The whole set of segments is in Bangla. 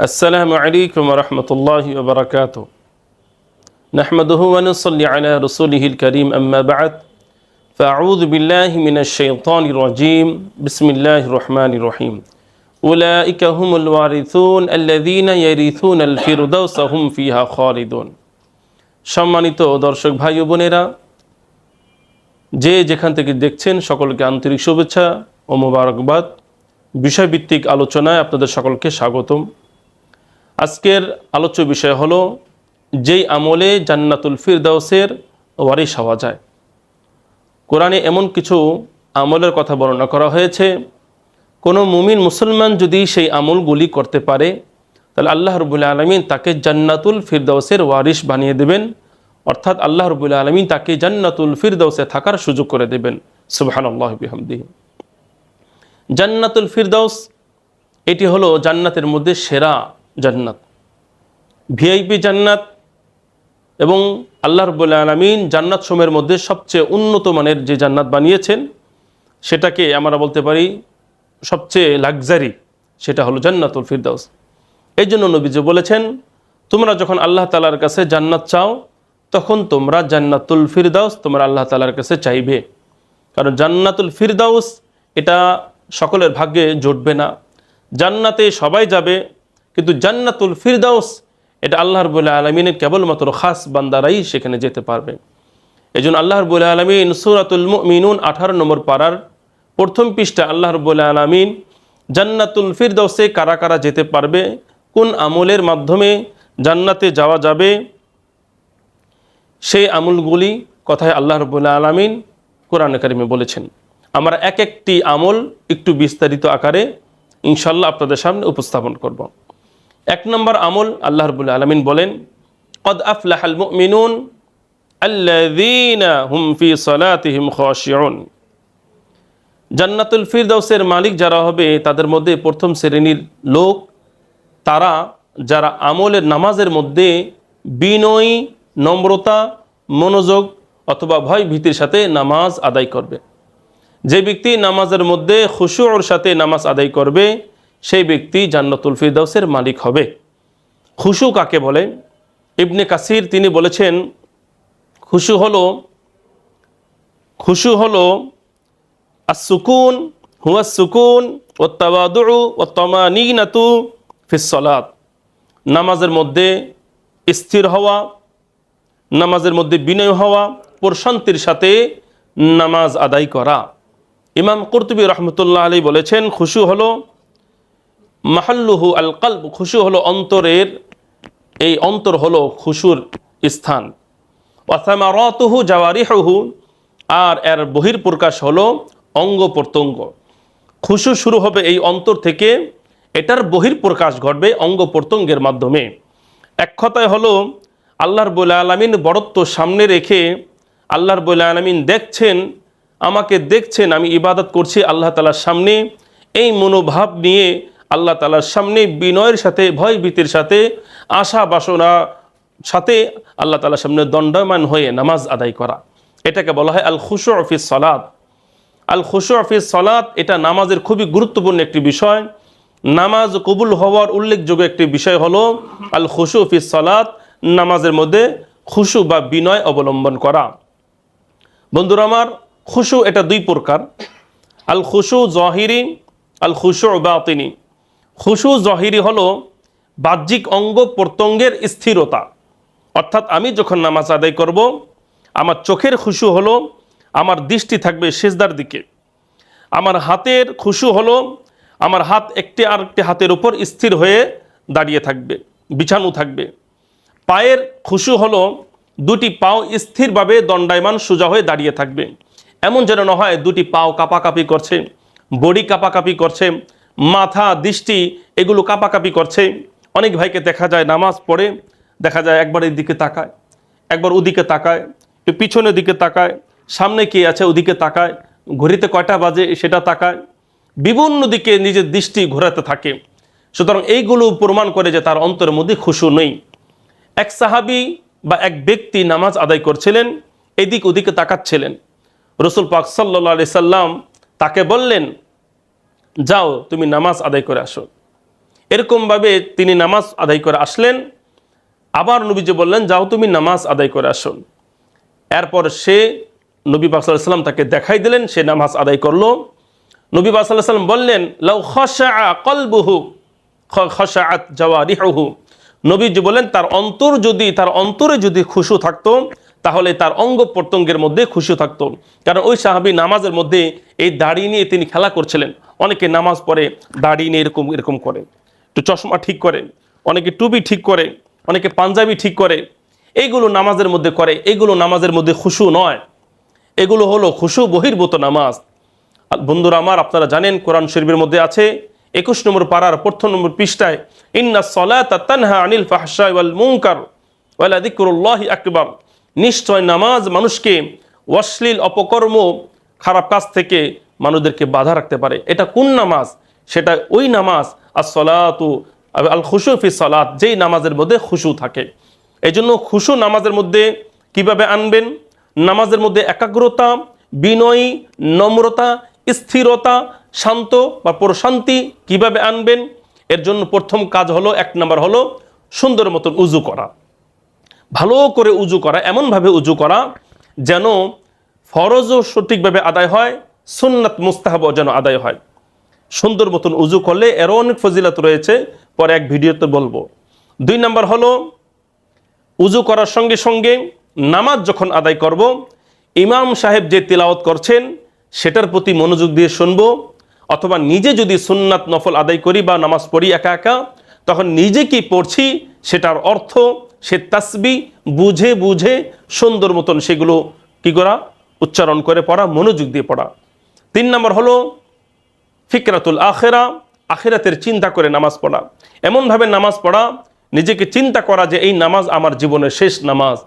السلام عليكم ورحمة الله وبركاته نحمده ونصلي على رسوله الكريم أما بعد فأعوذ بالله من الشيطان الرجيم بسم الله الرحمن الرحيم أولئك هم الوارثون الذين يرثون الفردوس هم فيها خالدون সম্মানিত দর্শক ভাই ও বোনেরা, যে যেখান থেকে দেখছেন সকলকে আন্তরিক শুভেচ্ছা ও মোবারকবাদ। বিষয়ভিত্তিক আলোচনায় আপনাদের সকলকে স্বাগতম। আজকের আলোচ্য বিষয় হলো যেই আমলে জান্নাতুল ফিরদাউসের ওয়ারিশ হওয়া যায়। কোরআনে এমন কিছু আমলের কথা বর্ণনা করা হয়েছে, কোনো মুমিন মুসলমান যদি সেই আমলগুলি করতে পারে তাহলে আল্লাহ রাব্বুল আলামিন তাকে জান্নাতুল ফিরদাউসের ওয়ারিশ বানিয়ে দেবেন, অর্থাৎ আল্লাহ রাব্বুল আলামিন তাকে জান্নাতুল ফিরদাউসে থাকার সুযোগ করে দেবেন। সুবহানাল্লাহি বিহামদিহি। জান্নাতুল ফিরদাউস এটি হলো জান্নাতের মধ্যে সেরা জান্নাত, ভিআইপি জান্নাত, এবং আল্লাহ রাব্বুল আলামিন জান্নাত সমূহের মধ্যে সবচেয়ে উন্নত মানের যে জান্নাত বানিয়েছেন সেটাকে আমরা বলতে পারি সবচেয়ে লাক্সারি, সেটা হলো জান্নাতুল ফিরদাউস। এই জন্য নবীজি বলেছেন, তোমরা যখন আল্লাহ তাআলার কাছে জান্নাত চাও তখন তোমরা জান্নাতুল ফিরদাউস তোমরা আল্লাহ তাআলার কাছে চাইবে, কারণ জান্নাতুল ফিরদাউস এটা সকলের ভাগ্যে জুটবে না। জান্নাতে সবাই যাবে, কিন্তু জান্নাতুল ফিরদাউস এটা আল্লাহ রাব্বুল আলামিনের কেবলমাত্র খাস বান্দারাই সেখানে যেতে পারবে। এই জন্য আল্লাহ রাব্বুল আলামিন সূরাতুল মুমিনুন 18 নম্বর পারার প্রথম পৃষ্ঠা আল্লাহ রাব্বুল আলামিন জান্নাতুল ফিরদাউসে কারা কারা যেতে পারবে, কোন আমলের মাধ্যমে জান্নাতে যাওয়া যাবে, সেই আমলগুলি কথায় আল্লাহ রাব্বুল আলামিন কোরআনে কারিমে বলেছেন। আমরা এক একটি আমল একটু বিস্তারিত আকারে ইনশাআল্লাহ আপনাদের সামনে উপস্থাপন করব। এক নম্বর আমল আল্লাহ রাব্বুল আলামিন বলেন, কদ আফলাহাল মুমিনুন আল্লাযীনা হুম ফি সালাতিহিম খাশিউন। জান্নাতুল ফিরদাউসের মালিক যারা হবে তাদের মধ্যে প্রথম শ্রেণীর লোক তারা যারা আমলের নামাজের মধ্যে বিনয়ী, নম্রতা, মনোযোগ অথবা ভয় ভীতির সাথে নামাজ আদায় করবে। যে ব্যক্তি নামাজের মধ্যে খুশুর সাথে নামাজ আদায় করবে সেই ব্যক্তি জান্নাতুল ফিরদাউসের মালিক হবে। খুশু কাকে বলে? ইবনে কাসির তিনি বলেছেন, খুশু হলো আসসুকুন হুয়া সুকুন ওয়াত তাওয়াদু ওয়াত তামানিনাতু ফিস সালাত। নামাজের মধ্যে স্থির হওয়া, নামাজের মধ্যে বিনয় হওয়া, প্রশান্তির সাথে নামাজ আদায় করা। ইমাম কুরতুবী রহমতুল্লাহ আলাইহি বলেছেন, খুশু হলো মাহাল্লুহু আল কলব, খুশু হলো অন্তরের, এই অন্তর হলো খুশুর স্থান। ওয়া সামারাতুহু জাওয়ারিহুহু, আর এর বহির্প্রকাশ হলো অঙ্গ প্রত্যঙ্গ। খুশু শুরু হবে এই অন্তর থেকে, এটার বহির্প্রকাশ ঘটবে অঙ্গ প্রত্যঙ্গের মাধ্যমে। এক কথায় হলো আল্লাহ রাব্বুল আলামিন বড়ত্ব সামনে রেখে আল্লাহ রাব্বুল আলামিন দেখছেন, আমাকে দেখছেন, আমি ইবাদত করছি আল্লাহ তাআলার সামনে, এই মনোভাব নিয়ে আল্লাহ তাআলার সামনে বিনয়ের সাথে, ভয় ভীতির সাথে, আশা বাসনা সাথে আল্লাহ তাআলার সামনে দণ্ডায়মান হয়ে নামাজ আদায় করা, এটাকে বলা হয় আল খুশু ফিস সালাত। আল খুশু ফিস সালাত এটা নামাজের খুবই গুরুত্বপূর্ণ একটি বিষয়। নামাজ কবুল হওয়ার উল্লেখযোগ্য একটি বিষয় হলো আল খুশু ফিস সালাত, নামাজের মধ্যে খুশু বা বিনয় অবলম্বন করা। বন্ধুরা আমার, খুশু এটা দুই প্রকার, আল খুশু জাহিরি, আল খুশু বাতিনি। খুশু জাহিরি হলো বাহ্যিক অঙ্গ প্রত্যঙ্গের স্থিরতা, অর্থাৎ আমি যখন নামাজ আদায় করব আমার চোখের খুশু হলো আমার দৃষ্টি থাকবে সিজদার দিকে, আমার হাতের খুশু হলো আমার হাত একটি আরেকটি হাতের উপর স্থির হয়ে দাঁড়িয়ে থাকবে, বিছানো থাকবে। পায়ের খুশু হলো দুটি পাও স্থিরভাবে দণ্ডায়মান সোজা হয়ে দাঁড়িয়ে থাকবে, এমন যেন না হয় দুটি পাও কাঁপাকাঁপি করছে, বডি কাঁপাকাঁপি করছে, মাথা দৃষ্টি এগুলো কাঁপাকাঁপি করছে। অনেক ভাইকে দেখা যায় নামাজ পড়ে, দেখা যায় একবার এদিকে তাকায়, একবার ওদিকে তাকায়, একটু পিছনের দিকে তাকায়, সামনে কে আছে ওদিকে তাকায়, ঘড়িতে কয়টা বাজে সেটা তাকায়, বিভিন্ন দিকে নিজের দৃষ্টি ঘোরাতে থাকে। সুতরাং এইগুলো প্রমাণ করে যে তার অন্তরের মধ্যে খুশু নেই। এক সাহাবী বা এক ব্যক্তি নামাজ আদায় করছিলেন, এদিক ওদিকে তাকাচ্ছিলেন। রাসূল পাক সাল্লাল্লাহু আলাইহি সাল্লাম তাকে বললেন, যাও তুমি নামাজ আদায় করে আসো। এরকমভাবে তিনি নামাজ আদায় করে আসলেন। আবার নবীজি বললেন, যাও তুমি নামাজ আদায় করে আসুন। এরপর সে নবী পাক সাল্লাল্লাহু আলাইহি ওয়াসাল্লাম তাকে দেখাই দিলেন, সে নামাজ আদায় করলো। নবী পাক সাল্লাল্লাহু আলাইহি ওয়াসাল্লাম বললেন, লাউ খাশাআ কলবুহু খাশাআত জাওয়ারিহুহু। নবীজি বলেন, তার অন্তরে যদি খুশু থাকতো, তাহলে তার অঙ্গ প্রত্যঙ্গের মধ্যে খুশু থাকতো। কারণ ওই সাহাবী নামাজের মধ্যে এই দাড়ি নিয়ে তিনি খেলা করছিলেন। অনেকে নামাজ পড়ে দাড়ি নিয়ে এরকম এরকম করে, একটু চশমা ঠিক করে, অনেকে টুপি ঠিক করে, অনেকে পাঞ্জাবি ঠিক করে, এইগুলো নামাজের মধ্যে করে। এগুলো নামাজের মধ্যে খুশু নয়, এগুলো হলো খুশু বহির্ভূত নামাজ। বন্ধুরা আমার, আপনারা জানেন কোরআন শরীফের মধ্যে আছে 21 নম্বর পারার 1ম নম্বর পৃষ্ঠায়, ইন্নাস সালাতা তানহা আনিল ফাহশাই ওয়াল মুনকার ওয়ালা যিকরুল্লাহি আকবার। নিশ্চয় নামাজ মানুষকে অশ্লীল অপকর্ম খারাপ কাজ থেকে মানুষদেরকে বাধা রাখতে পারে। এটা কোন নামাজ? সেটা ওই নামাজ as-সালাতু আল খুশু ফি সালাত, যেই নামাজের মধ্যে খুশু থাকে। এই জন্য খুশু নামাজের মধ্যে কিভাবে আনবেন? নামাজের মধ্যে একাগ্রতা, বিনয়ী, নম্রতা, স্থিরতা, শান্ত বা প্রশান্তি কিভাবে আনবেন? এর জন্য প্রথম কাজ হলো, 1 নম্বর হলো সুন্দর মতন উজু করা, ভালো করে উজু করা, এমনভাবে উজু করা যেন ফরজও সঠিকভাবে আদায় হয়, সুন্নাত মুস্তাহাবও যেন আদায় হয়। সুন্দর মতন উজু করলে এরও অনেক ফজিলত রয়েছে, পরে এক ভিডিওতে বলবো। 2 নম্বর হলো উজু করার সঙ্গে সঙ্গে নামাজ যখন আদায় করব, ইমাম সাহেব যে তিলাওয়াত করছেন সেটার প্রতি মনোযোগ দিয়ে শুনবো। অথবা নিজে যদি সুন্নাত নফল আদায় করি বা নামাজ পড়ি একা একা, তখন নিজে কি পড়ছি সেটার অর্থ, সে তাসবিহ বুঝে বুঝে সুন্দর মতন সেগুলো কি করা, উচ্চারণ করে পড়া, মনোযোগ দিয়ে পড়া। 3 নম্বর হলো ফিকরাতুল আখিরা, আখিরাতের চিন্তা করে নামাজ পড়া। এমনভাবে নামাজ পড়া, নিজেকে চিন্তা করা যে এই নামাজ আমার জীবনের শেষ নামাজ,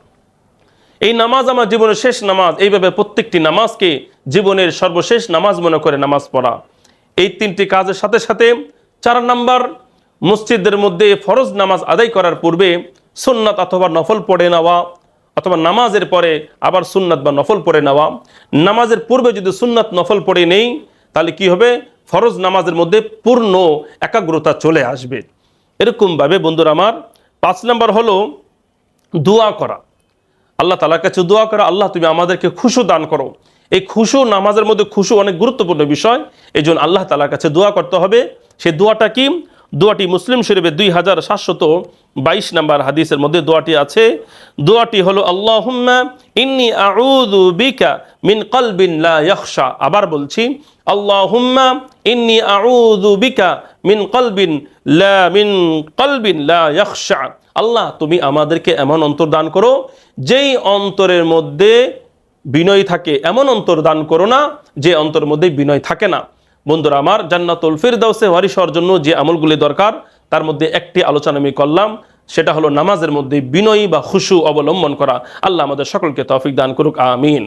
এই নামাজ আমার জীবনের শেষ নামাজ। এইভাবে প্রত্যেকটি নামাজকে জীবনের সর্বশেষ নামাজ মনে করে নামাজ পড়া। এই 3টি কাজের সাথে সাথে 4 নম্বর, মসজিদের মধ্যে ফরজ নামাজ আদায় করার পূর্বে সুন্নাত অথবা নফল পড়ে নেওয়া, অথবা নামাজের পরে আবার সুন্নাত বা নফল পড়ে নেওয়া। নামাজের পূর্বে যদি সুন্নাত নফল পড়ে নেই, তাহলে কি হবে? ফরজ নামাজের মধ্যে পূর্ণ একাগ্রতা চলে আসবে। এরকমভাবে বন্ধুরা আমার 5 নম্বর হলো দোয়া করা, আল্লাহ তাআলার কাছে দোয়া করা, আল্লাহ তুমি আমাদেরকে খুশু দান করো। এই খুশু, নামাজের মধ্যে খুশু অনেক গুরুত্বপূর্ণ বিষয়, এই জন্য আল্লাহ তাআলার কাছে দোয়া করতে হবে। সেই দোয়াটা কি? দোয়াটি মুসলিম শরীফের 2722 নম্বর হাদিসের মধ্যে দোয়াটি আছে। দোয়াটি হলো, আল্লাহুম্মা ইন্নী আউযু বিকা মিন কলবিন লা ইয়াখশা। আবার বলছি, আল্লাহুম্মা ইন্নী আউযু বিকা মিন কলবিন লা ইয়াখশা। আল্লাহ তুমি আমাদেরকে এমন অন্তর দান করো যেই অন্তরের মধ্যে বিনয় থাকে, এমন অন্তর দান করো না যে অন্তরের মধ্যে বিনয় থাকে না। বন্ধুরা আমার, জান্নাতুল ফিরদাউসে ওয়ারিশ হওয়ার জন্য যে আমলগুলি দরকার তার মধ্যে একটি আলোচনা আমি করলাম, সেটা হলো নামাজের মধ্যে বিনয়ী বা খুশু অবলম্বন করা। আল্লাহ আমাদের সকলকে তৌফিক দান করুক, আমিন।